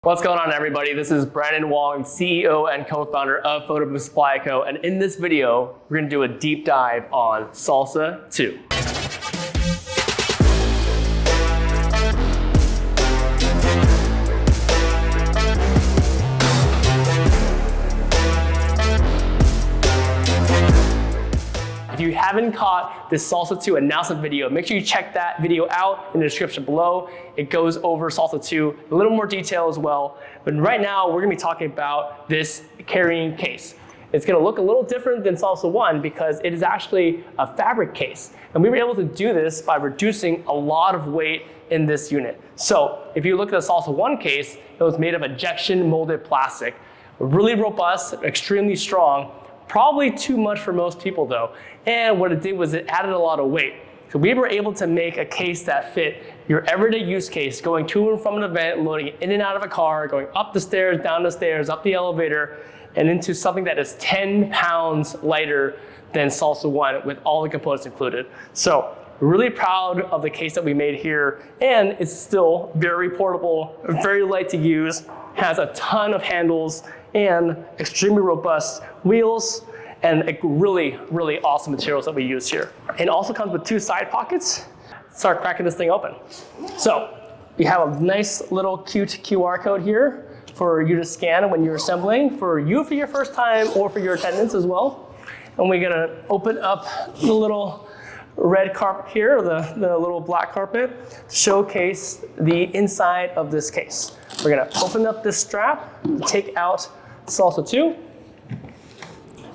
What's going on, everybody? This is Brandon Wong, CEO and co-founder of Photobooth Supply Co. And in this video, we're going to do a deep dive on Salsa 2. If you haven't caught this Salsa 2 announcement video, make sure you check that video out in the description below. It goes over Salsa 2 in a little more detail as well. But right now, we're gonna be talking about this carrying case. It's gonna look a little different than Salsa 1 because it is actually a fabric case. And we were able to do this by reducing a lot of weight in this unit. So if you look at the Salsa 1 case, it was made of injection molded plastic. Really robust, extremely strong. Probably too much for most people though. And what it did was it added a lot of weight. So we were able to make a case that fit your everyday use case, going to and from an event, loading it in and out of a car, going up the stairs, down the stairs, up the elevator, and into something that is 10 pounds lighter than Salsa 1 with all the components included. So really proud of the case that we made here, and it's still very portable, very light to use, has a ton of handles, and extremely robust wheels, and really, really awesome materials that we use here. It also comes with 2 side pockets. Start cracking this thing open. So we have a nice little cute QR code here for you to scan when you're assembling, for you for your first time or for your attendants as well. And we're gonna open up the little red carpet here, the little black carpet, to showcase the inside of this case. We're gonna open up this strap, take out Salsa 2.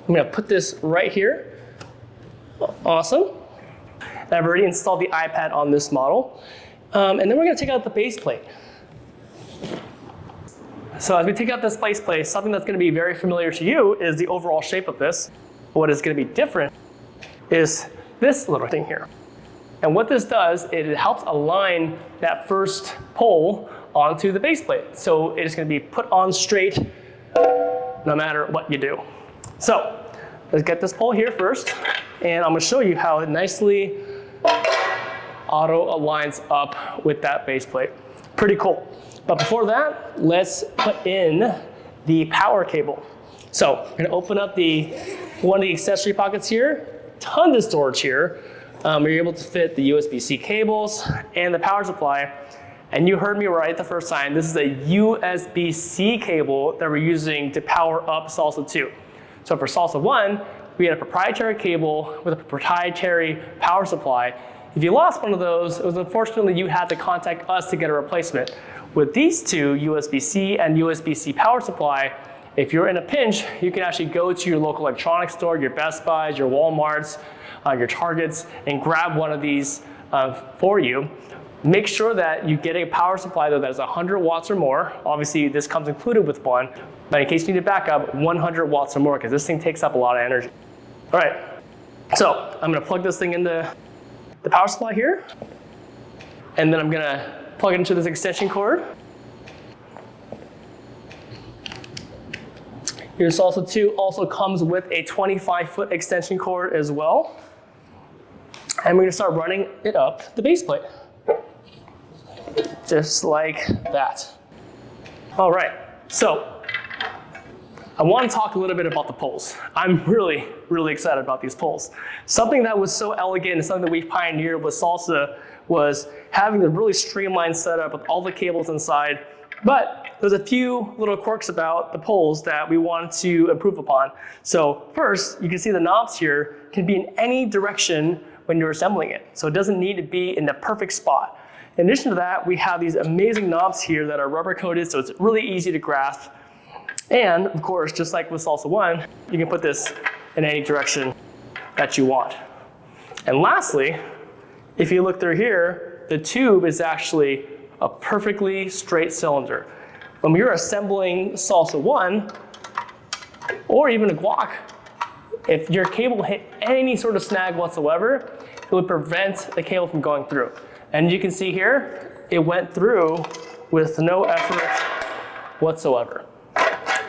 I'm gonna put this right here. Awesome. And I've already installed the iPad on this model. And then we're gonna take out the base plate. So as we take out this base plate, something that's gonna be very familiar to you is the overall shape of this. What is gonna be different is this little thing here. And what this does, it helps align that first pole onto the base plate. So it is gonna be put on straight no matter what you do. So let's get this pole here first, and I'm gonna show you how it nicely auto aligns up with that base plate. Pretty cool. But before that, let's put in the power cable. So I'm gonna open up one of the accessory pockets here, tons of storage here. You're able to fit the USB-C cables and the power supply. And you heard me right the first time, this is a USB-C cable that we're using to power up Salsa 2. So for Salsa 1, we had a proprietary cable with a proprietary power supply. If you lost one of those, it was unfortunately you had to contact us to get a replacement. With these two, USB-C and USB-C power supply, if you're in a pinch, you can actually go to your local electronics store, your Best Buys, your Walmarts, your Targets, and grab one of these for you. Make sure that you get a power supply though that is 100 watts or more. Obviously this comes included with one, but in case you need a backup, 100 watts or more, because this thing takes up a lot of energy. All right, so I'm gonna plug this thing into the power supply here, and then I'm gonna plug it into this extension cord. Your Salsa 2 also comes with a 25-foot extension cord as well. And we're gonna start running it up the base plate. Just like that. All right, so I want to talk a little bit about the poles. I'm really, really excited about these poles. Something that was so elegant and something that we pioneered with Salsa was having a really streamlined setup with all the cables inside. But there's a few little quirks about the poles that we wanted to improve upon. So first, you can see the knobs here can be in any direction when you're assembling it. So it doesn't need to be in the perfect spot. In addition to that, we have these amazing knobs here that are rubber coated, so it's really easy to grasp. And of course, just like with Salsa 1, you can put this in any direction that you want. And lastly, if you look through here, the tube is actually a perfectly straight cylinder. When you're assembling Salsa 1, or even a guac, if your cable hit any sort of snag whatsoever, it would prevent the cable from going through. And you can see here, it went through with no effort whatsoever.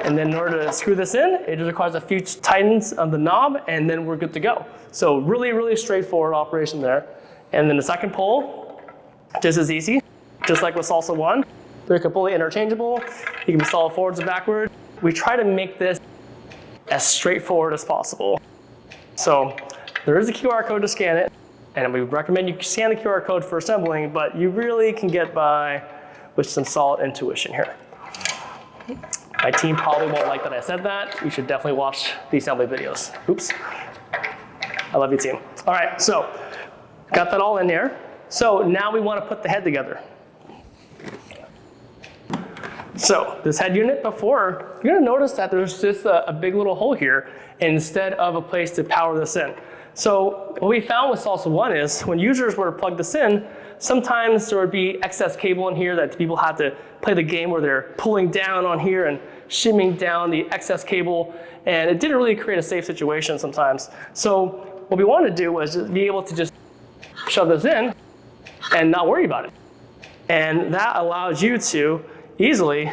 And then in order to screw this in, it just requires a few tightens on the knob, and then we're good to go. So really, really straightforward operation there. And then the second pole, just as easy, just like with Salsa 1. They're completely interchangeable. You can install it forwards and backwards. We try to make this as straightforward as possible. So there is a QR code to scan it, and we recommend you scan the QR code for assembling, but you really can get by with some solid intuition here. My team probably won't like that I said that. You should definitely watch the assembly videos. Oops. I love you, team. All right, so got that all in here. So now we want to put the head together. So this head unit before, you're gonna notice that there's just a big little hole here instead of a place to power this in. So what we found with Salsa 1 is when users were to plug this in, sometimes there would be excess cable in here that people had to play the game where they're pulling down on here and shimming down the excess cable, and it didn't really create a safe situation sometimes. So what we wanted to do was just be able to just shove this in and not worry about it. And that allows you to easily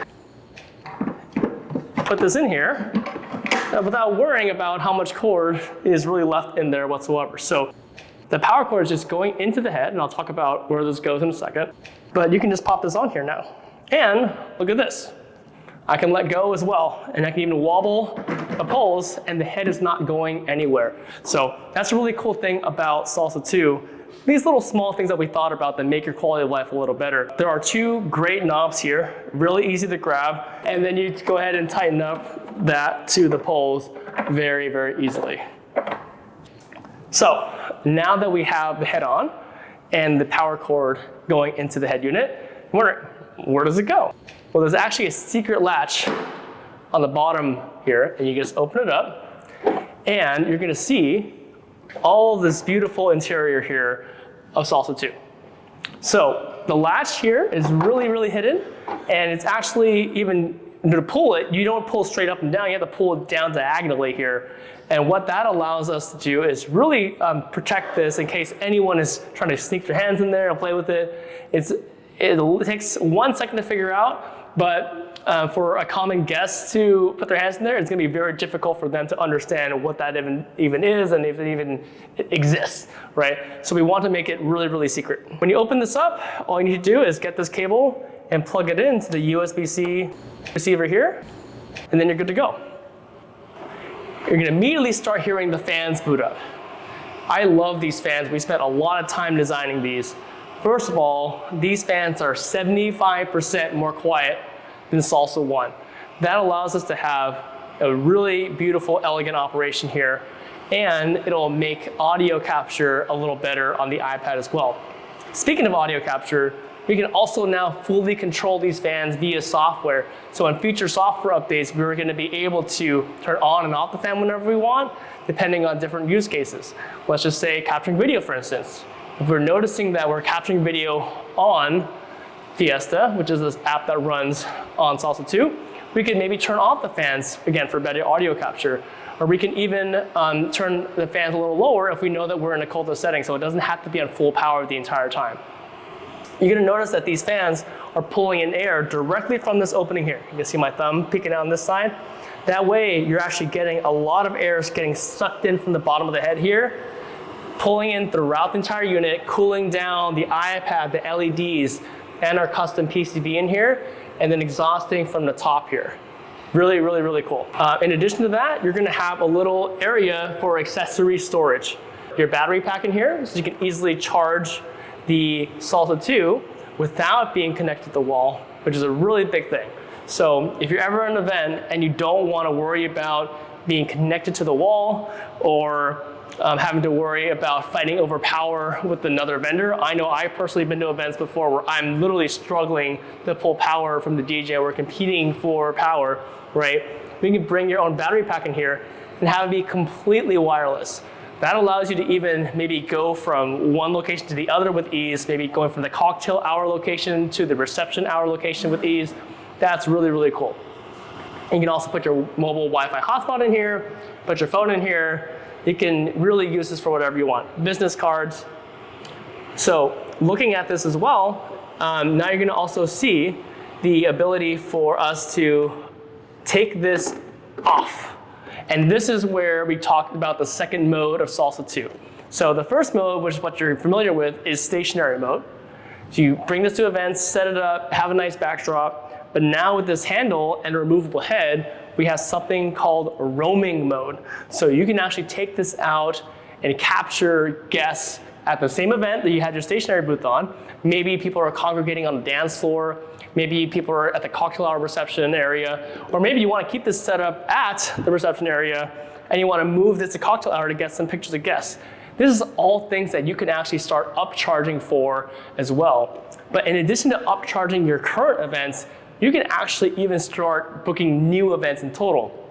put this in here without worrying about how much cord is really left in there whatsoever. So the power cord is just going into the head, and I'll talk about where this goes in a second. But you can just pop this on here now. And look at this. I can let go as well, and I can even wobble the poles, and the head is not going anywhere. So that's a really cool thing about Salsa 2. These little small things that we thought about that make your quality of life a little better. There are two great knobs here, really easy to grab, and then you go ahead and tighten up that to the poles very, very easily. So now that we have the head on and the power cord going into the head unit, where does it go? Well, there's actually a secret latch on the bottom here, and you just open it up, and you're gonna see all this beautiful interior here of Salsa 2. So the latch here is really, really hidden, and it's actually even, to pull it, you don't pull straight up and down, you have to pull it down diagonally here. And what that allows us to do is really protect this in case anyone is trying to sneak their hands in there and play with it. It takes 1 second to figure out, but for a common guest to put their hands in there, it's gonna be very difficult for them to understand what that even is and if it even exists, right? So we want to make it really, really secret. When you open this up, all you need to do is get this cable and plug it into the USB-C receiver here, and then you're good to go. You're gonna immediately start hearing the fans boot up. I love these fans. We spent a lot of time designing these. First of all, these fans are 75% more quiet than Salsa 1. That allows us to have a really beautiful, elegant operation here, and it'll make audio capture a little better on the iPad as well. Speaking of audio capture, we can also now fully control these fans via software. So in future software updates, we're gonna be able to turn on and off the fan whenever we want, depending on different use cases. Let's just say capturing video, for instance. If we're noticing that we're capturing video on FIESTA, which is this app that runs on Salsa 2, we can maybe turn off the fans, again, for better audio capture. Or we can even turn the fans a little lower if we know that we're in a colder setting, so it doesn't have to be on full power the entire time. You're gonna notice that these fans are pulling in air directly from this opening here. You can see my thumb peeking out on this side. That way, you're actually getting a lot of air getting sucked in from the bottom of the head here, pulling in throughout the entire unit, cooling down the iPad, the LEDs, and our custom PCB in here, and then exhausting from the top here. Really, really, really cool. In addition to that, you're gonna have a little area for accessory storage. Your battery pack in here, so you can easily charge the Salsa 2 without being connected to the wall, which is a really big thing. So if you're ever in an event and you don't want to worry about being connected to the wall or having to worry about fighting over power with another vendor. I know I've personally been to events before where I'm literally struggling to pull power from the DJ. We're competing for power, right? You can bring your own battery pack in here and have it be completely wireless. That allows you to even maybe go from one location to the other with ease, maybe going from the cocktail hour location to the reception hour location with ease. That's really, really cool. And you can also put your mobile Wi-Fi hotspot in here, put your phone in here. You can really use this for whatever you want. Business cards. So looking at this as well, now you're gonna also see the ability for us to take this off. And this is where we talked about the second mode of Salsa 2. So the first mode, which is what you're familiar with, is stationary mode. So you bring this to events, set it up, have a nice backdrop, but now with this handle and a removable head, we have something called roaming mode. So you can actually take this out and capture guests at the same event that you had your stationary booth on. Maybe people are congregating on the dance floor, maybe people are at the cocktail hour reception area, or maybe you want to keep this set up at the reception area and you want to move this to cocktail hour to get some pictures of guests. This is all things that you can actually start upcharging for as well. But in addition to upcharging your current events, you can actually even start booking new events in total.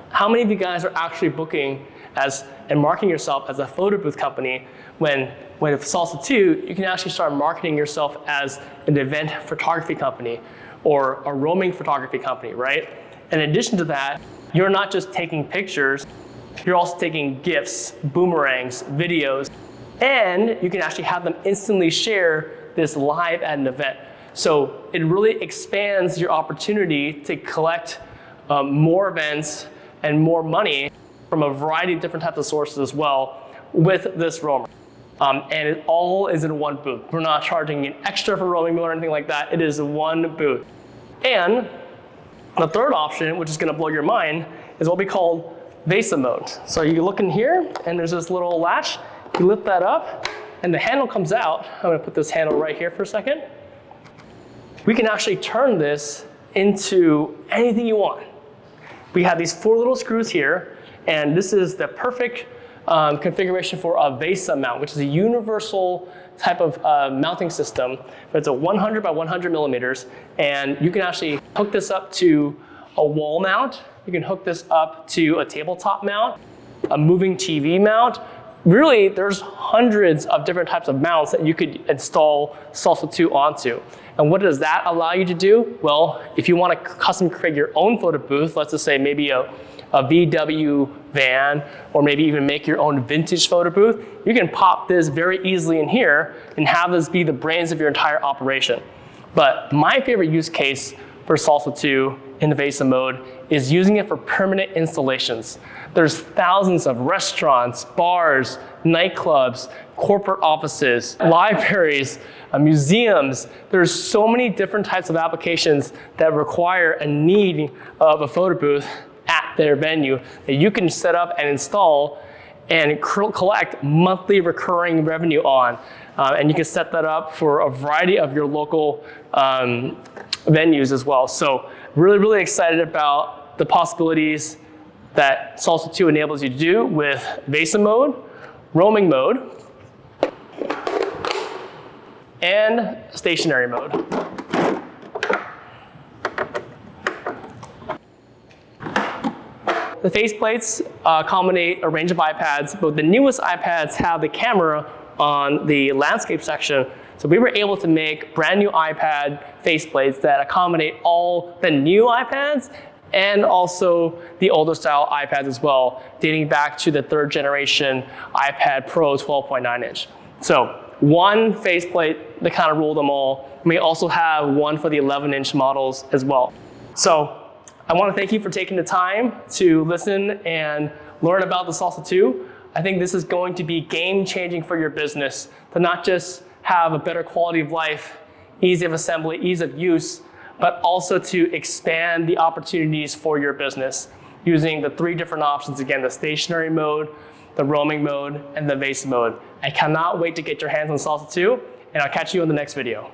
How many of you guys are actually booking and marketing yourself as a photo booth company when with Salsa 2, you can actually start marketing yourself as an event photography company or a roaming photography company, right? In addition to that, you're not just taking pictures, you're also taking GIFs, boomerangs, videos, and you can actually have them instantly share this live at an event. So it really expands your opportunity to collect more events and more money from a variety of different types of sources as well with this roamer. And it all is in one booth. We're not charging an extra for roaming mode or anything like that. It is one booth. And the third option, which is gonna blow your mind, is what we call Vasa mode. So you look in here and there's this little latch. You lift that up and the handle comes out. I'm gonna put this handle right here for a second. We can actually turn this into anything you want. We have these 4 little screws here, and this is the perfect configuration for a Vasa mount, which is a universal type of mounting system. It's a 100 by 100 millimeters, and you can actually hook this up to a wall mount. You can hook this up to a tabletop mount, a moving TV mount. Really, there's hundreds of different types of mounts that you could install Salsa 2 onto. And what does that allow you to do? Well, if you want to custom create your own photo booth, let's just say maybe a VW van, or maybe even make your own vintage photo booth, you can pop this very easily in here and have this be the brains of your entire operation. But my favorite use case for Salsa 2 in the Vasa mode is using it for permanent installations. There's thousands of restaurants, bars, nightclubs, corporate offices, libraries, museums. There's so many different types of applications that require a need of a photo booth at their venue that you can set up and install and collect monthly recurring revenue on. And you can set that up for a variety of your local venues as well. So really, really excited about the possibilities that Salsa 2 enables you to do with Vasa mode, roaming mode, and stationary mode. The faceplates accommodate a range of iPads, but the newest iPads have the camera on the landscape section. So we were able to make brand new iPad faceplates that accommodate all the new iPads and also the older style iPads as well, dating back to the 3rd generation iPad Pro 12.9 inch. So one faceplate that kind of ruled them all. We also have one for the 11-inch models as well. So I want to thank you for taking the time to listen and learn about the Salsa 2. I think this is going to be game-changing for your business to not just have a better quality of life, ease of assembly, ease of use, but also to expand the opportunities for your business using the 3 different options. Again, the stationary mode, the roaming mode, and the Vasa mode. I cannot wait to get your hands on Salsa 2, and I'll catch you in the next video.